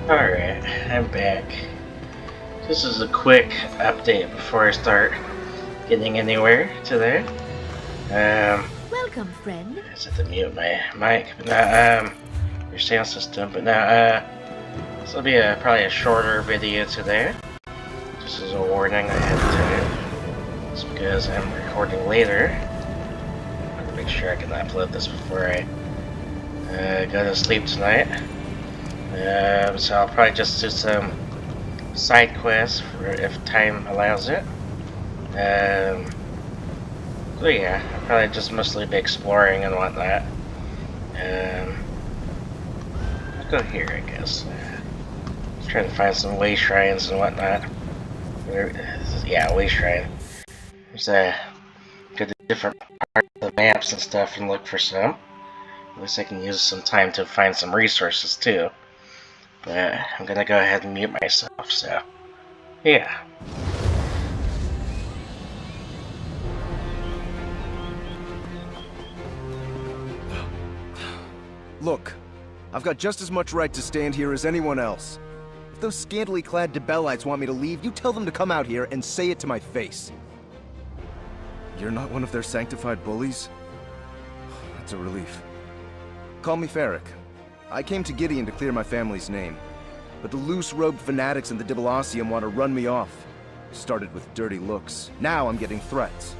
Alright, I'm back. This is a quick update before I start getting anywhere today. Welcome, friend. I just have to mute my mic, but now, your sound system, but now, this will be probably a shorter video today. Just as a warning ahead of time. It's because I'm recording later. I want to make sure I can upload this before I go to sleep tonight. So I'll probably just do some side quests for if time allows it. So yeah, I'll probably just mostly be exploring and whatnot. I'll go here, I guess. Just trying to find some way shrines and whatnot. Yeah, way shrine. There's go to different parts of the maps and stuff and look for some. At least I can use some time to find some resources too. But I'm gonna go ahead and mute myself, so yeah. Look, I've got just as much right to stand here as anyone else. If those scantily clad Dibellites want me to leave, you tell them to come out here and say it to my face. You're not one of their sanctified bullies? That's a relief. Call me Ferric. I came to Gideon to clear my family's name, but the loose-robed fanatics in the Dibellasium want to run me off. Started with dirty looks. Now I'm getting threats.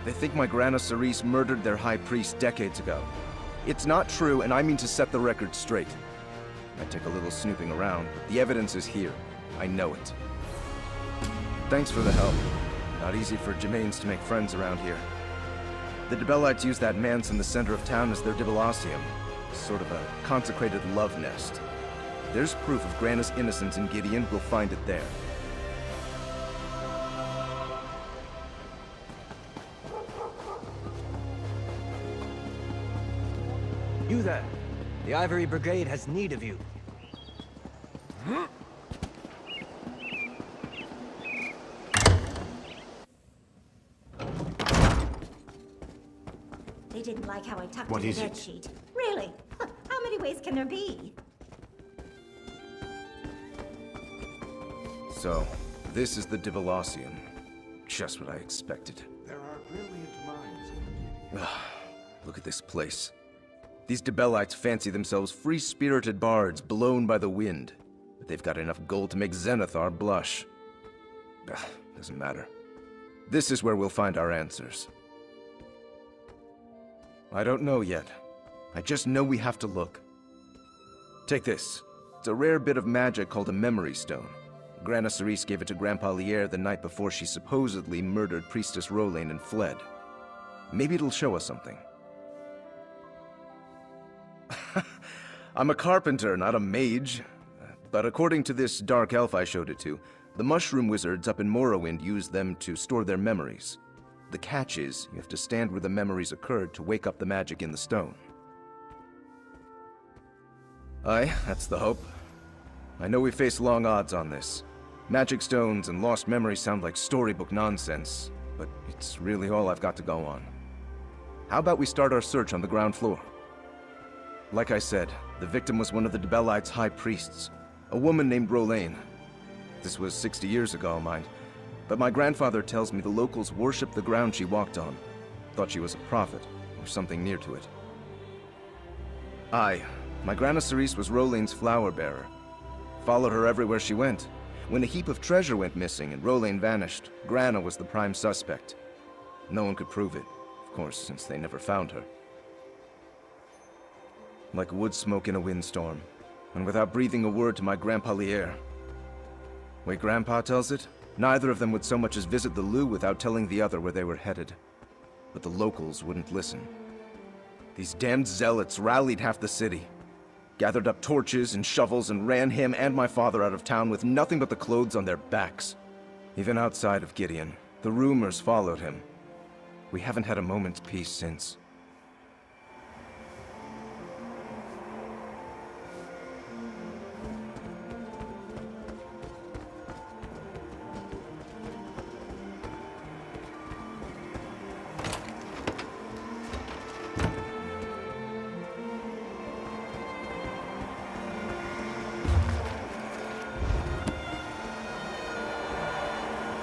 They think my Grana Cerise murdered their high priest decades ago. It's not true, and I mean to set the record straight. Might take a little snooping around, but the evidence is here. I know it. Thanks for the help. Not easy for Gemains to make friends around here. The Dibellites use that manse in the center of town as their Dibellasium. Sort of a consecrated love nest. If there's proof of Grana's innocence in Gideon, we'll find it there. You there. The Ivory Brigade has need of you. They didn't like how I tucked What in is the it? bed sheet. Really? How many ways can there be? So, this is the Dibellasium. Just what I expected. There are brilliant minds in Gideon. Look at this place. These Dibellites fancy themselves free-spirited bards blown by the wind. But they've got enough gold to make Zenithar blush. Doesn't matter. This is where we'll find our answers. I don't know yet. I just know we have to look. Take this. It's a rare bit of magic called a memory stone. Grana Cerise gave it to Grandpa Lier the night before she supposedly murdered Priestess Rolain and fled. Maybe it'll show us something. I'm a carpenter, not a mage. But according to this dark elf I showed it to, the mushroom wizards up in Morrowind used them to store their memories. The catch is, you have to stand where the memories occurred to wake up the magic in the stone. Aye, that's the hope. I know we face long odds on this. Magic stones and lost memories sound like storybook nonsense, but it's really all I've got to go on. How about we start our search on the ground floor? Like I said, the victim was one of the Dibellites' high priests, a woman named Rolain. This was 60 years ago, mind, but my grandfather tells me the locals worshipped the ground she walked on, thought she was a prophet, or something near to it. Aye, my Grana Cerise was Rolain's flower bearer. Followed her everywhere she went. When a heap of treasure went missing and Rolain vanished, Grana was the prime suspect. No one could prove it, of course, since they never found her. Like wood smoke in a windstorm, and without breathing a word to my Grandpa Lier. Way Grandpa tells it, neither of them would so much as visit the Lou without telling the other where they were headed. But the locals wouldn't listen. These damned zealots rallied half the city, gathered up torches and shovels and ran him and my father out of town with nothing but the clothes on their backs. Even outside of Gideon, the rumors followed him. We haven't had a moment's peace since.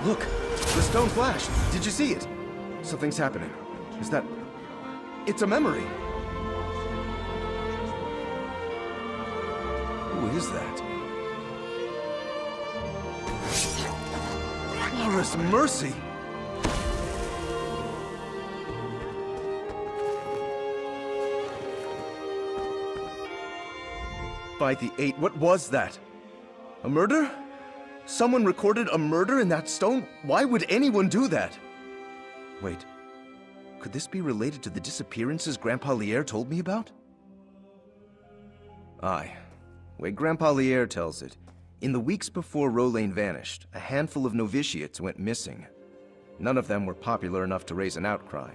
Look! The stone flashed! Did you see it? Something's happening. Is that... It's a memory! Who is that? Laura's Mercy! By the eight, what was that? A murder? Someone recorded a murder in that stone? Why would anyone do that? Wait, could this be related to the disappearances Grandpa Lier told me about? Aye. Way Grandpa Lier tells it, in the weeks before Rolain vanished, a handful of novitiates went missing. None of them were popular enough to raise an outcry.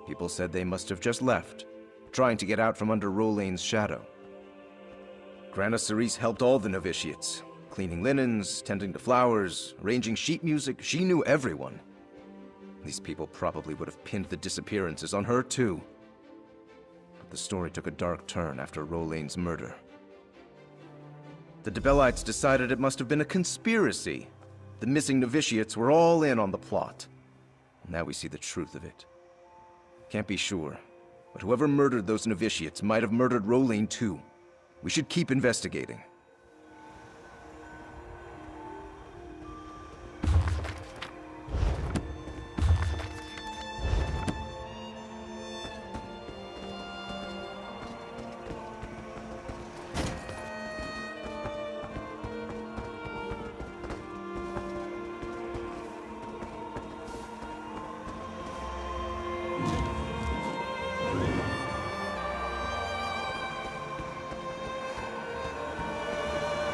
People said they must have just left, trying to get out from under Rolain's shadow. Grana Cerise helped all the novitiates, cleaning linens, tending to flowers, arranging sheet music. She knew everyone. These people probably would have pinned the disappearances on her too. But the story took a dark turn after Rolain's murder. The Debellites decided it must have been a conspiracy. The missing novitiates were all in on the plot. Now we see the truth of it. Can't be sure, but whoever murdered those novitiates might have murdered Rolain too. We should keep investigating.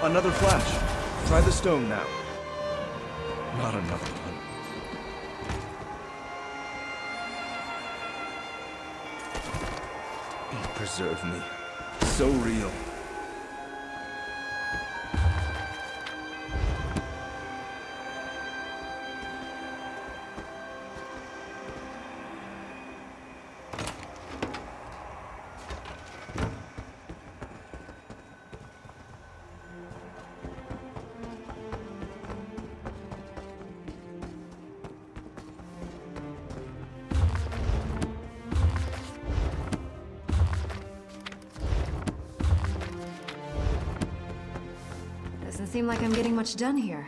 Another flash. Try the stone now. Not another one. He preserved me. So real. Doesn't seem like I'm getting much done here.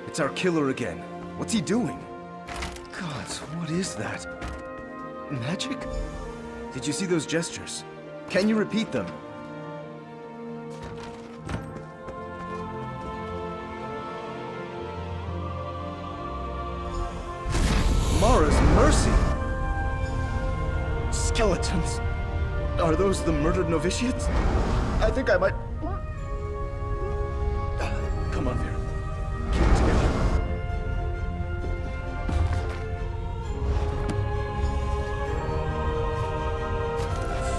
It's our killer again. What's he doing? Gods, what is that? Magic? Did you see those gestures? Can you repeat them? Mara's Mercy! Skeletons! Are those the murdered novitiates? I think I might... Come on, Vera. Keep it together.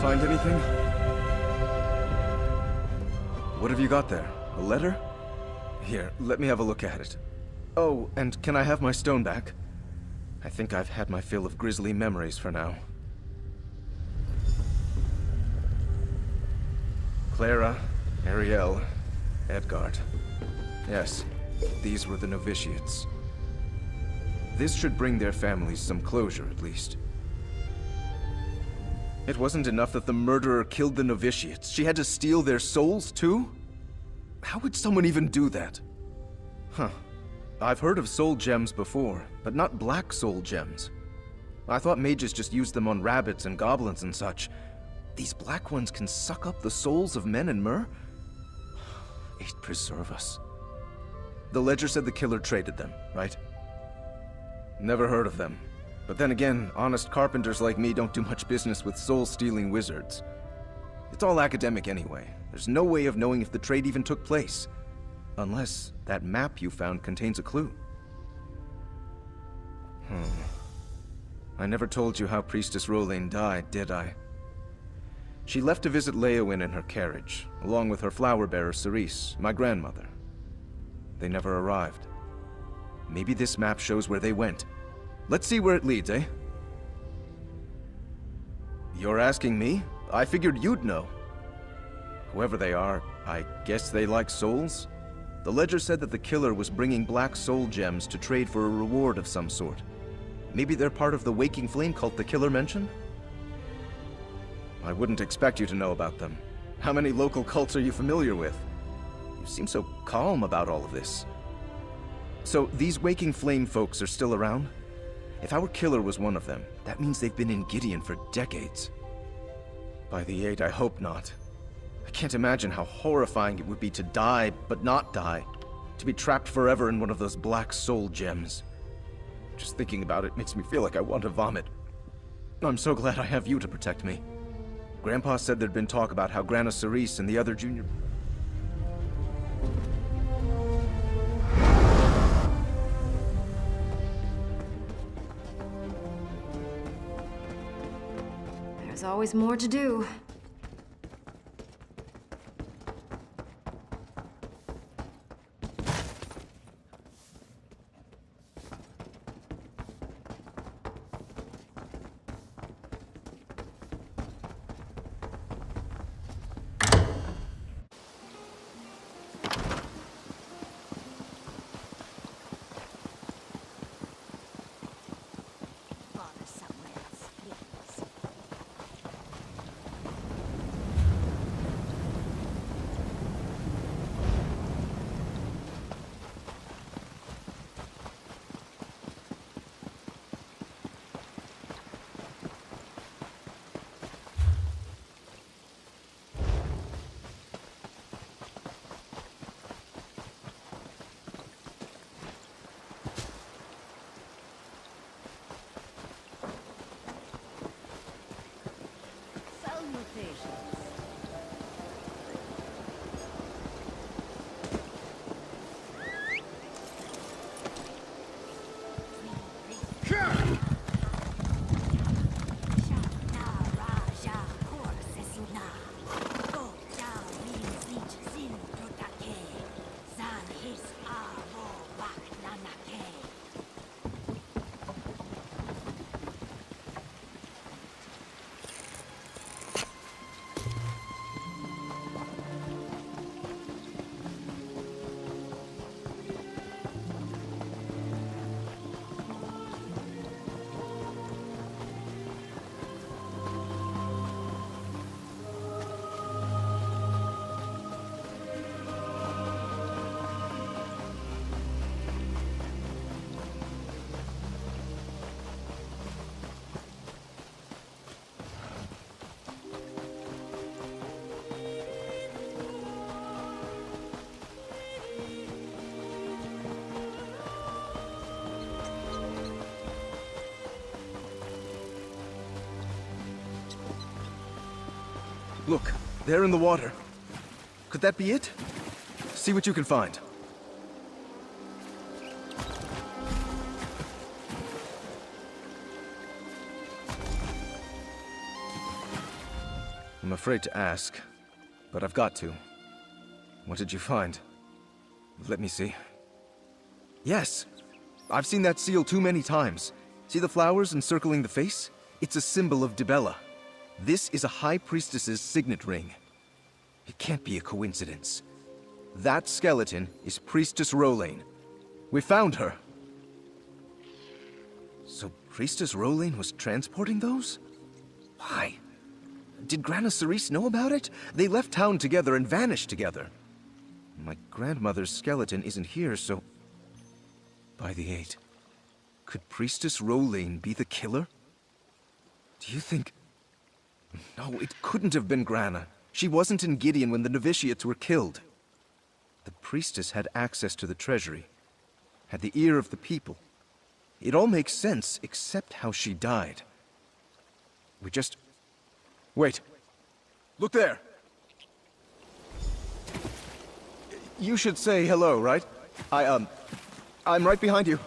Find anything? What have you got there? A letter? Here, let me have a look at it. Oh, and can I have my stone back? I think I've had my fill of grisly memories for now. Clara, Ariel, Edgard. Yes, these were the novitiates. This should bring their families some closure, at least. It wasn't enough that the murderer killed the novitiates. She had to steal their souls, too? How would someone even do that? Huh. I've heard of soul gems before, but not black soul gems. I thought mages just used them on rabbits and goblins and such. These black ones can suck up the souls of men and mer? It preserve us. The ledger said the killer traded them, right? Never heard of them. But then again, honest carpenters like me don't do much business with soul-stealing wizards. It's all academic anyway. There's no way of knowing if the trade even took place. Unless that map you found contains a clue. I never told you how Priestess Rolain died, did I? She left to visit Leowyn in her carriage, along with her flower bearer Cerise, my grandmother. They never arrived. Maybe this map shows where they went. Let's see where it leads, eh? You're asking me? I figured you'd know. Whoever they are, I guess they like souls? The ledger said that the killer was bringing black soul gems to trade for a reward of some sort. Maybe they're part of the Waking Flame cult the killer mentioned? I wouldn't expect you to know about them. How many local cults are you familiar with? You seem so calm about all of this. So, these Waking Flame folks are still around? If our killer was one of them, that means they've been in Gideon for decades. By the 8, I hope not. I can't imagine how horrifying it would be to die, but not die. To be trapped forever in one of those black soul gems. Just thinking about it makes me feel like I want to vomit. I'm so glad I have you to protect me. Grandpa said there'd been talk about how Grana Cerise and the other junior... There's always more to do. Bother somewhere else, please. Salutations. Look, there in the water. Could that be it? See what you can find. I'm afraid to ask, but I've got to. What did you find? Let me see. Yes! I've seen that seal too many times. See the flowers encircling the face? It's a symbol of Dibella. This is a High Priestess's signet ring. It can't be a coincidence. That skeleton is Priestess Rolain. We found her. So Priestess Rolain was transporting those? Why? Did Grana Cerise know about it? They left town together and vanished together. My grandmother's skeleton isn't here, so... By the 8, could Priestess Rolain be the killer? Do you think... No, it couldn't have been Grana. She wasn't in Gideon when the novitiates were killed. The priestess had access to the treasury, had the ear of the people. It all makes sense, except how she died. We just... Wait. Look there! You should say hello, right? I'm right behind you.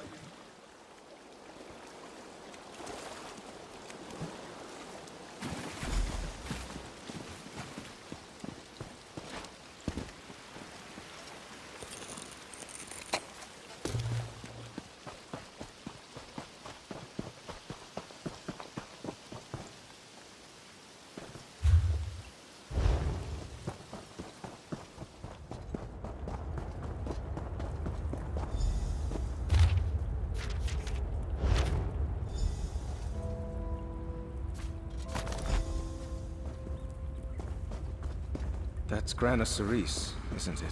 That's Grana Cerise, isn't it?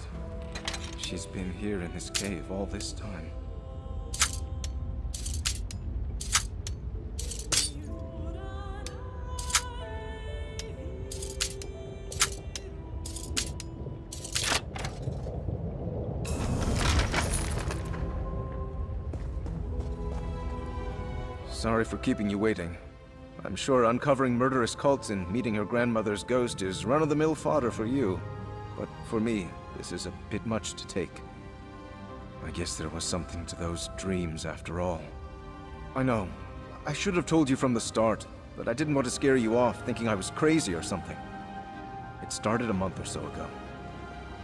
She's been here in this cave all this time. Sorry for keeping you waiting. I'm sure uncovering murderous cults and meeting her grandmother's ghost is run-of-the-mill fodder for you. But for me, this is a bit much to take. I guess there was something to those dreams after all. I know. I should have told you from the start, but I didn't want to scare you off thinking I was crazy or something. It started a month or so ago.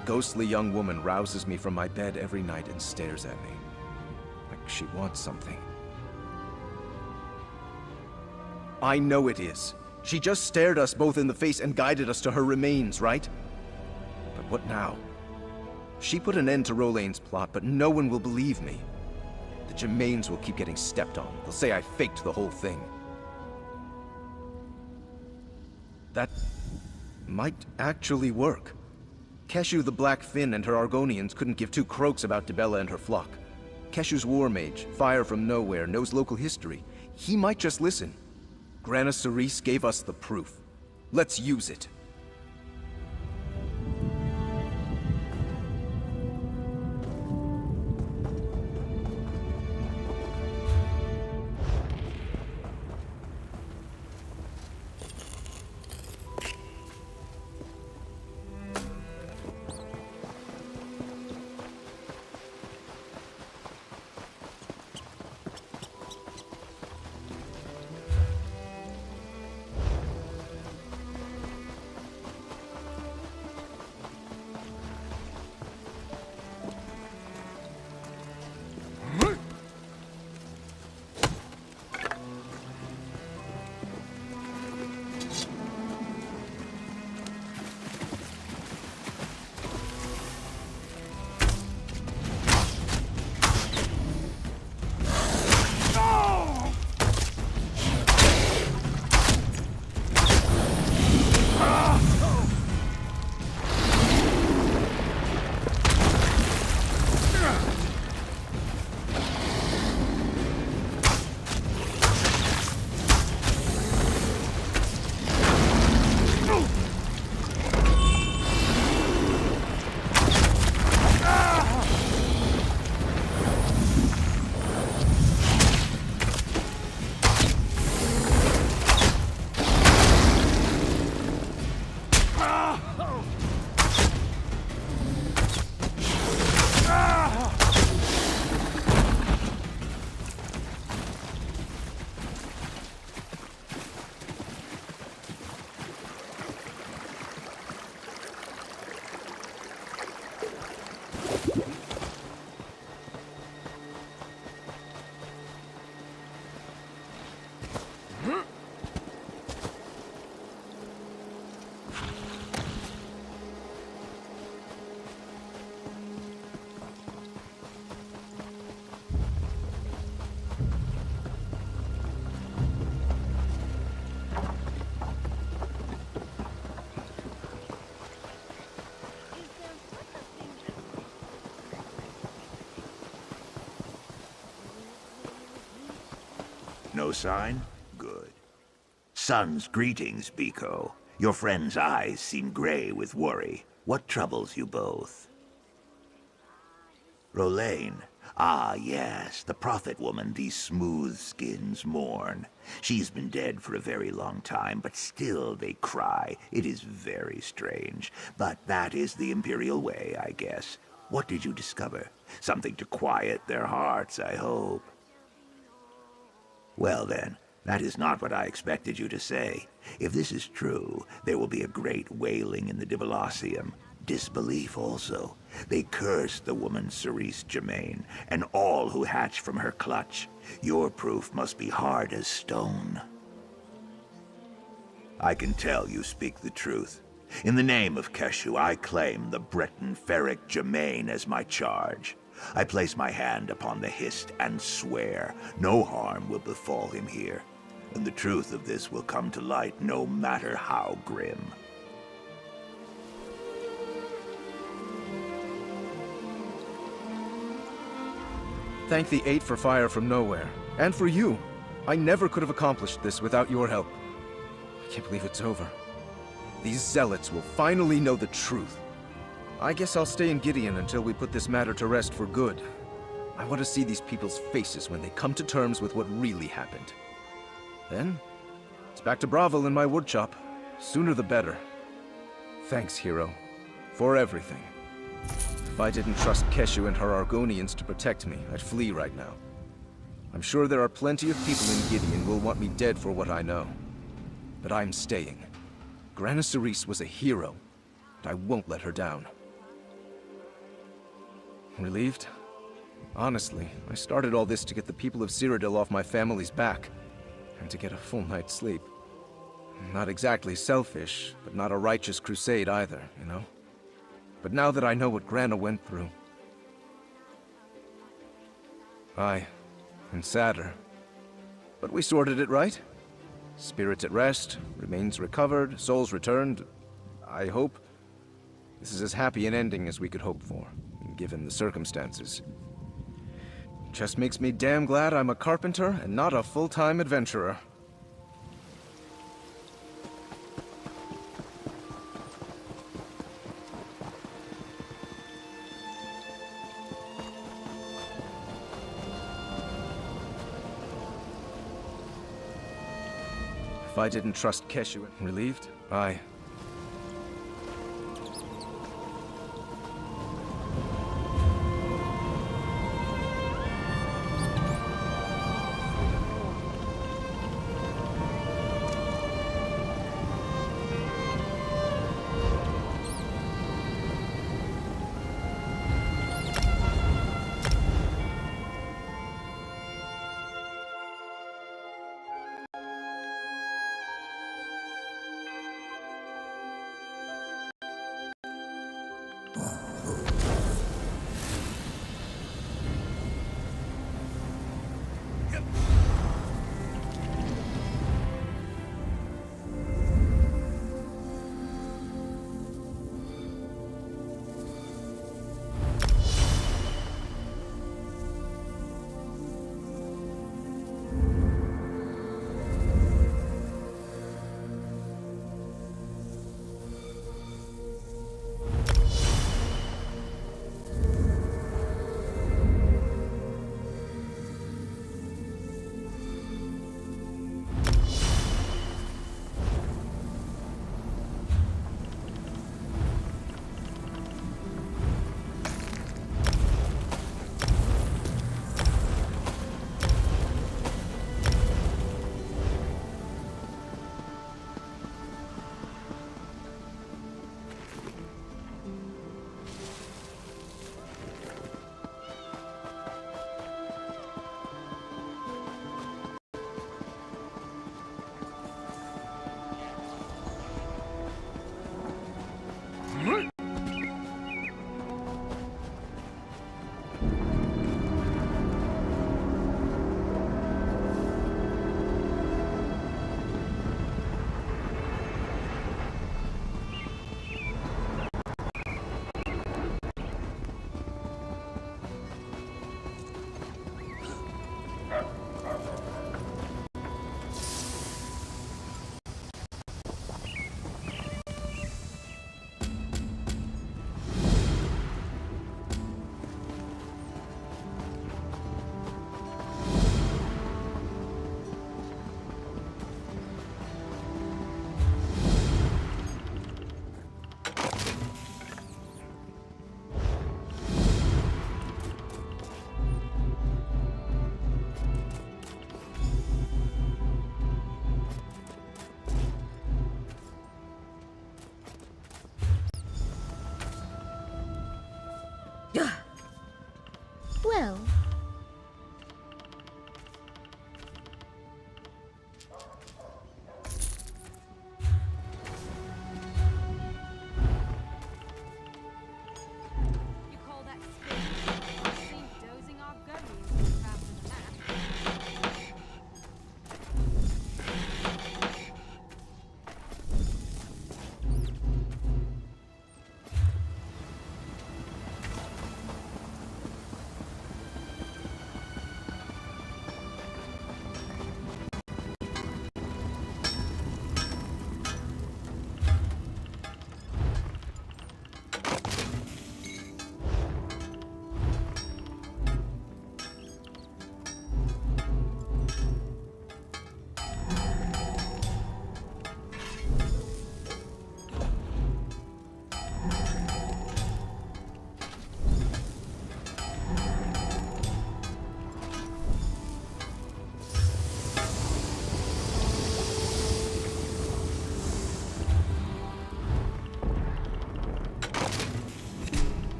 A ghostly young woman rouses me from my bed every night and stares at me. Like she wants something. I know it is. She just stared us both in the face and guided us to her remains, right? But what now? She put an end to Rolane's plot, but no one will believe me. The Germains will keep getting stepped on. They'll say I faked the whole thing. That might actually work. Keshu the Black Finn and her Argonians couldn't give two croaks about Dibella and her flock. Keshu's war mage, Fire from Nowhere, knows local history. He might just listen. Grana Cerise gave us the proof. Let's use it. No sign? Good. Son's greetings, Biko. Your friend's eyes seem gray with worry. What troubles you both? Rolaine. Ah, yes, the prophet woman these smooth skins mourn. She's been dead for a very long time, but still they cry. It is very strange. But that is the Imperial way, I guess. What did you discover? Something to quiet their hearts, I hope. Well then, that is not what I expected you to say. If this is true, there will be a great wailing in the Dibalacium. Disbelief also. They curse the woman Cerise Germain, and all who hatch from her clutch. Your proof must be hard as stone. I can tell you speak the truth. In the name of Keshu, I claim the Breton Ferric Germain as my charge. I place my hand upon the Hist and swear no harm will befall him here, and the truth of this will come to light no matter how grim. Thank the Eight for fire from nowhere. And for you. I never could have accomplished this without your help. I can't believe it's over. These zealots will finally know the truth. I guess I'll stay in Gideon until we put this matter to rest for good. I want to see these people's faces when they come to terms with what really happened. Then, it's back to Bravil in my woodshop. Sooner the better. Thanks, hero. For everything. If I didn't trust Keshu and her Argonians to protect me, I'd flee right now. I'm sure there are plenty of people in Gideon who will want me dead for what I know. But I'm staying. Grana Cerise was a hero, and I won't let her down. Relieved? Honestly, I started all this to get the people of Cyrodiil off my family's back, and to get a full night's sleep. Not exactly selfish, but not a righteous crusade either, you know? But now that I know what Grana went through... I'm sadder. But we sorted it right. Spirits at rest, remains recovered, souls returned. I hope. This is as happy an ending as we could hope for, given the circumstances. Just makes me damn glad I'm a carpenter and not a full-time adventurer. If I didn't trust Keshu, relieved?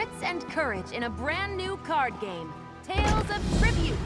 wits and courage in a brand new card game, Tales of Tribute.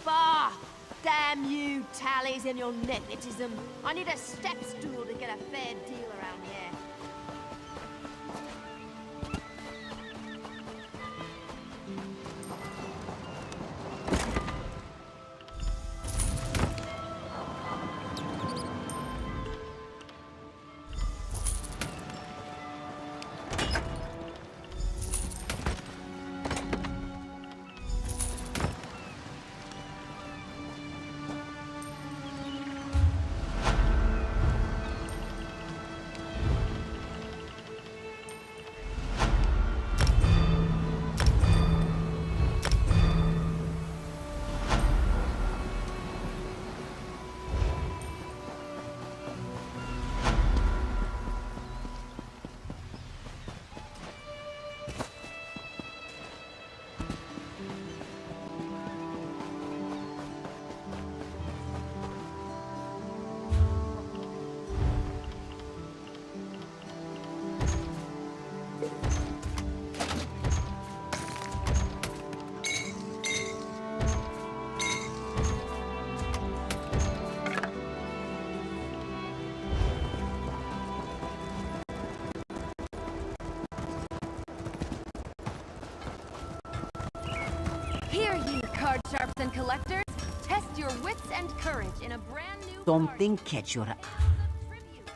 Bah! Damn you, tallies and your nepotism. I need a step stool to get a fair deal around here. Here, ye card sharps and collectors, test your wits and courage in a brand new Something catch your eye. Tribute.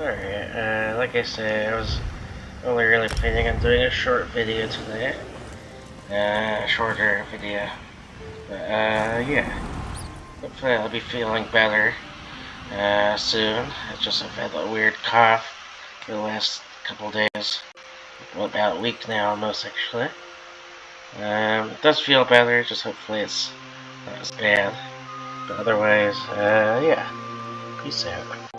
Alright, like I said, I was only really planning on doing a short video today. A shorter video. But, yeah. Hopefully I'll be feeling better, soon. It's just I've had a weird cough for the last couple days. Well, about a week now, almost, actually. It does feel better, just hopefully it's not as bad. But otherwise, yeah. Peace out.